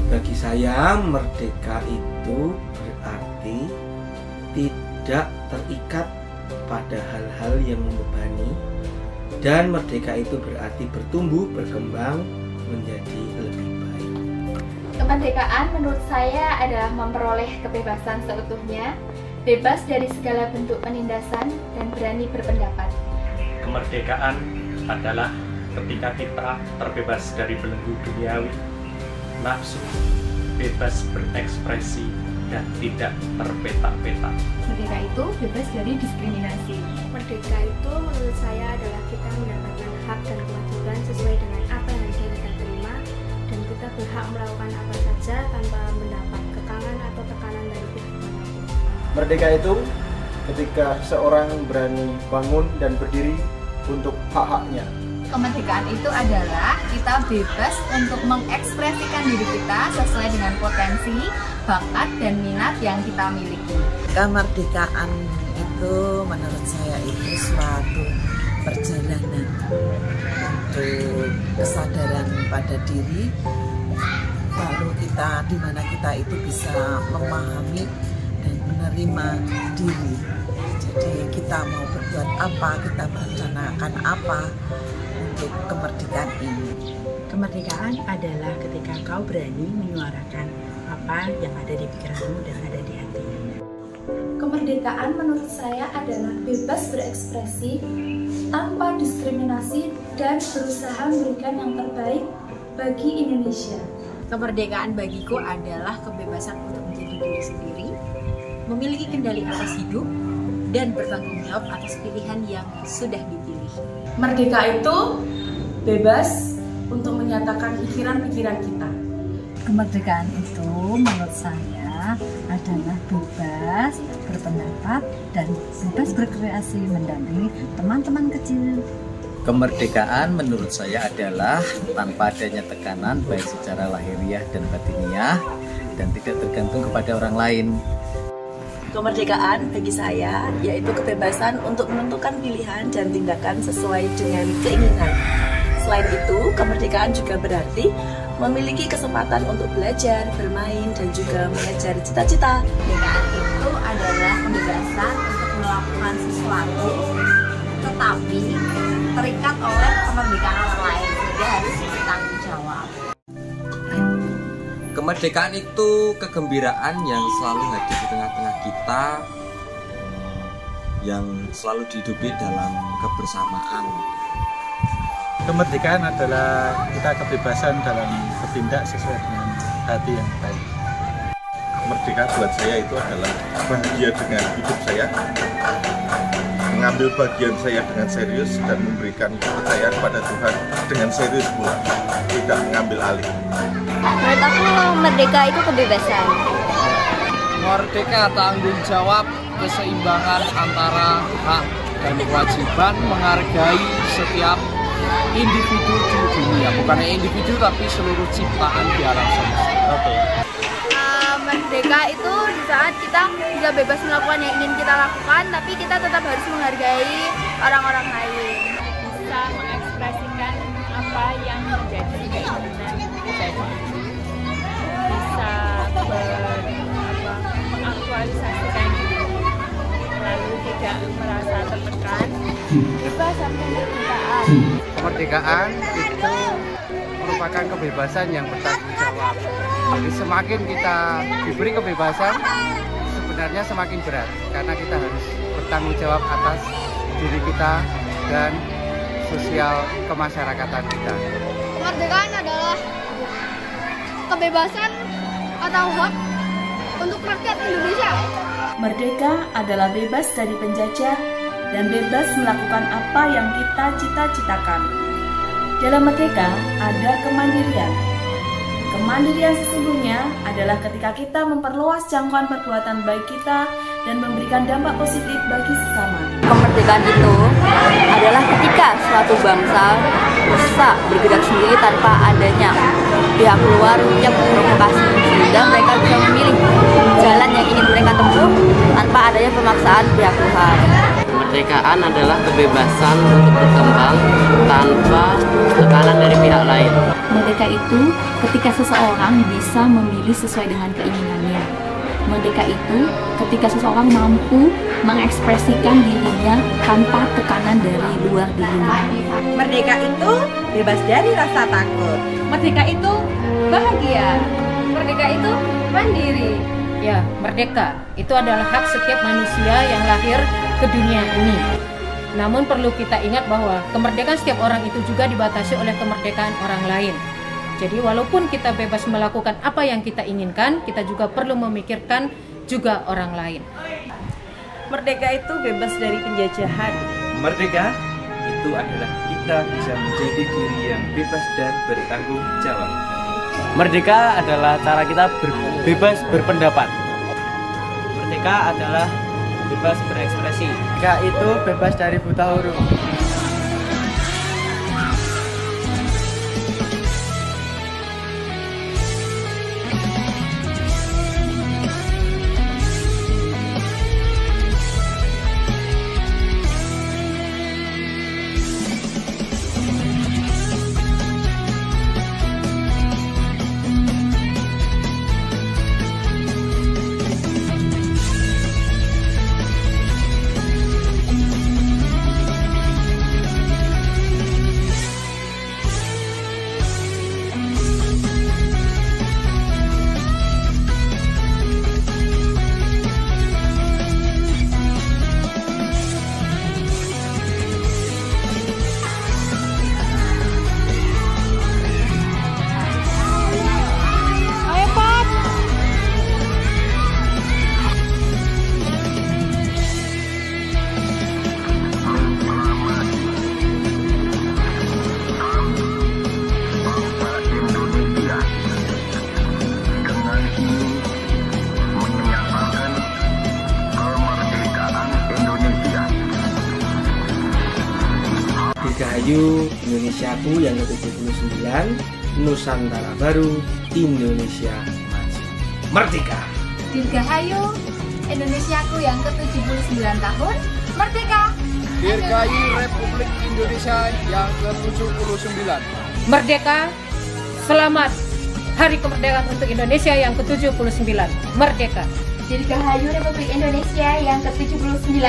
Bagi saya, merdeka itu berarti tidak terikat pada hal-hal yang membebani, dan merdeka itu berarti bertumbuh, berkembang menjadi lebih baik. Kemerdekaan menurut saya adalah memperoleh kebebasan seutuhnya, bebas dari segala bentuk penindasan, dan berani berpendapat. Kemerdekaan adalah ketika kita terbebas dari belenggu duniawi, nafsu, bebas berekspresi, dan tidak terpetak-petak. Merdeka itu bebas dari diskriminasi. Merdeka itu menurut saya adalah kita mendapatkan hak dan kewajiban sesuai dengan apa yang kita terima, dan kita berhak melakukan apa saja tanpa mendapat kekangan atau tekanan dari pihak manapun. Merdeka itu ketika seorang berani bangun dan berdiri untuk hak-haknya. Kemerdekaan itu adalah kita bebas untuk mengekspresikan diri kita sesuai dengan potensi, bakat, dan minat yang kita miliki. Kemerdekaan itu menurut saya itu suatu perjalanan untuk kesadaran pada diri, lalu kita di mana kita itu bisa memahami dan menerima diri. Jadi kita mau berbuat apa, kita merencanakan apa untuk kemerdekaan ini. Kemerdekaan adalah ketika kau berani menyuarakan apa yang ada di pikiranmu dan ada di hatimu. Kemerdekaan menurut saya adalah bebas berekspresi tanpa diskriminasi dan berusaha memberikan yang terbaik bagi Indonesia. Kemerdekaan bagiku adalah kebebasan untuk menjadi diri sendiri, memiliki kendali atas hidup, dan bertanggung jawab atas pilihan yang sudah dipilih. Merdeka itu bebas untuk menyatakan pikiran-pikiran kita. Kemerdekaan itu menurut saya adalah bebas berpendapat dan bebas berkreasi mendampingi teman-teman kecil. Kemerdekaan menurut saya adalah tanpa adanya tekanan baik secara lahiriah dan batiniah, dan tidak tergantung kepada orang lain. Kemerdekaan bagi saya yaitu kebebasan untuk menentukan pilihan dan tindakan sesuai dengan keinginan. Selain itu, kemerdekaan juga berarti memiliki kesempatan untuk belajar, bermain, dan juga mengejar cita-cita. Kemerdekaan itu adalah kebebasan untuk melakukan sesuatu, tetapi terikat oleh kemerdekaan orang lain, sehingga harus bertanggung jawab. Kemerdekaan itu kegembiraan yang selalu hadir di tengah-tengah kita, yang selalu dihidupi dalam kebersamaan. Kemerdekaan adalah kita kebebasan dalam bertindak sesuai dengan hati yang baik. Kemerdekaan buat saya itu adalah bahagia dengan hidup saya, mengambil bagian saya dengan serius dan memberikan kepercayaan kepada Tuhan dengan serius pula, tidak mengambil alih. Menurut aku merdeka itu kebebasan. Merdeka tanggung jawab, keseimbangan antara hak dan kewajiban, menghargai setiap individu di dunia, bukan individu tapi seluruh ciptaan di alam semesta. Merdeka itu di saat kita bisa bebas melakukan yang ingin kita lakukan, tapi kita tetap harus menghargai orang-orang lain. Bisa mengekspresikan apa yang menjadi keinginan kita. Bebas dan kemerdekaan. Kemerdekaan itu merupakan kebebasan yang bertanggung jawab. Jadi semakin kita diberi kebebasan, sebenarnya semakin berat karena kita harus bertanggung jawab atas diri kita dan sosial kemasyarakatan kita. Kemerdekaan adalah kebebasan atau hak untuk rakyat Indonesia. Merdeka adalah bebas dari penjajah dan bebas melakukan apa yang kita cita-citakan. Dalam merdeka ada kemandirian. Kemandirian sesungguhnya adalah ketika kita memperluas jangkauan perbuatan baik kita dan memberikan dampak positif bagi sesama. Kemerdekaan itu adalah ketika suatu bangsa bisa bergerak sendiri tanpa adanya pihak luar yang memprovokasi, sehingga mereka bisa memilih jalan yang ingin mereka tempuh tanpa adanya pemaksaan pihak luar. Kemerdekaan adalah kebebasan untuk berkembang tanpa tekanan dari pihak lain. Merdeka itu ketika seseorang bisa memilih sesuai dengan keinginannya. Merdeka itu ketika seseorang mampu mengekspresikan dirinya tanpa tekanan dari luar dirinya. Merdeka itu bebas dari rasa takut. Merdeka itu bahagia. Merdeka itu mandiri. Ya, merdeka itu adalah hak setiap manusia yang lahir ke dunia ini. Namun perlu kita ingat bahwa kemerdekaan setiap orang itu juga dibatasi oleh kemerdekaan orang lain. Jadi walaupun kita bebas melakukan apa yang kita inginkan, kita juga perlu memikirkan juga orang lain. Merdeka itu bebas dari penjajahan. Merdeka itu adalah kita bisa menjadi diri yang bebas dan bertanggung jawab. Merdeka adalah cara kita bebas berpendapat. Merdeka adalah bebas berekspresi. Merdeka itu bebas dari buta huruf. Dirgahayu Indonesiaku yang ke-79, Nusantara Baru, Indonesia Maju. Merdeka! Dirgahayu Indonesiaku yang ke-79 tahun, merdeka! Dirgahayu Republik Indonesia yang ke-79. Merdeka! Selamat Hari Kemerdekaan untuk Indonesia yang ke-79. Merdeka! Dirgahayu Republik Indonesia yang ke-79,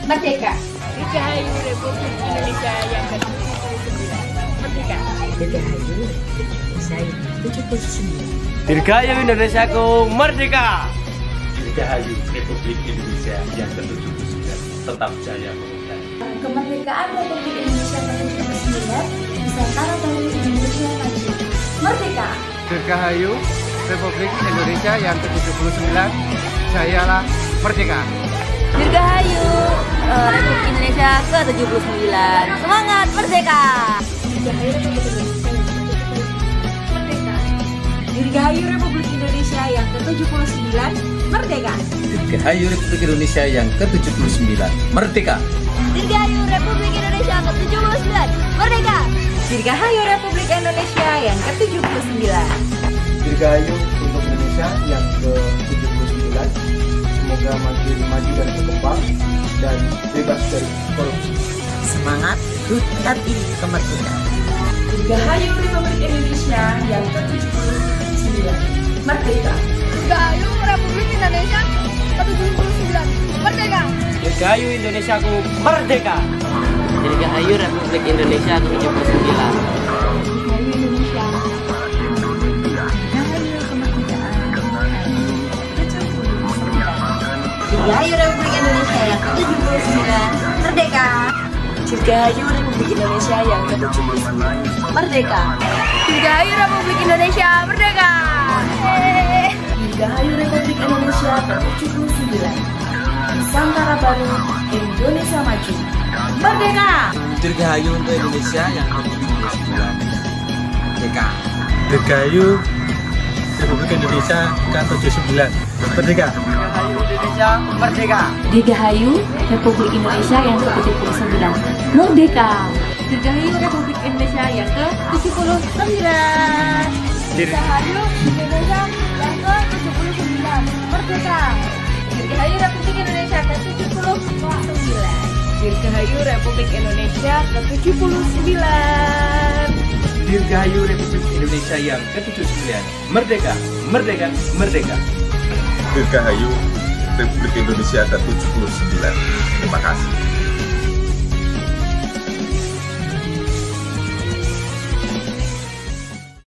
merdeka! Dirgahayu Republik Indonesia yang ke-79. Merdeka. Dirgahayu Indonesia yang ke-79. Dirgahayu Indonesiaku merdeka. Dirgahayu Republik Indonesia yang ke-79. Tetap jaya pemuda. Kemerdekaan Republik Indonesia ke-79, Nusantara Baru, Indonesia Maju. Merdeka. Dirgahayu Republik Indonesia yang ke-79, jayalah merdeka. Dirgahayu Republik Indonesia ke-79. Semangat merdeka! Dirgahayu Republik Indonesia yang ke-79, merdeka! Dirgahayu Republik Indonesia yang ke-79, merdeka! Dirgahayu Republik Indonesia ke-79, merdeka! Dirgahayu Republik Indonesia yang ke-79. Dirgahayu untuk Indonesia yang ke-79. Semoga makin maju dan berkembang dan bebas dari korupsi. Semangat hutati kemerdekaan. Dirgahayu Republik Indonesia yang ke-79, merdeka! Dirgahayu Republik Indonesia ke-79, merdeka! Dirgahayu Indonesiaku merdeka! Dirgahayu Republik Indonesia ke-79. Dirgahayu Republik Indonesia yang ke-79 merdeka. Dirgahayu Republik Indonesia yang ke-79 merdeka. Dirgahayu Republik Indonesia merdeka. Dirgahayu Republik Indonesia ke-79. Nusantara Baru, Indonesia Maju. Merdeka! Dirgahayu untuk Indonesia yang ke-79. Merdeka. Dirgahayu Republik Indonesia ke-79 merdeka. Dirgahayu Indonesia merdeka. Dirgahayu Republik Indonesia yang ke-79 merdeka. Dirgahayu Republik Indonesia yang ke-79. Dirgahayu Indonesia yang ke-79 merdeka. Dirgahayu Republik Indonesia ke-79. Dirgahayu Republik Indonesia ke-79. Dirgahayu Republik Indonesia yang ke-79 merdeka, merdeka, merdeka. Dirgahayu Republik Indonesia ke-79. Terima kasih.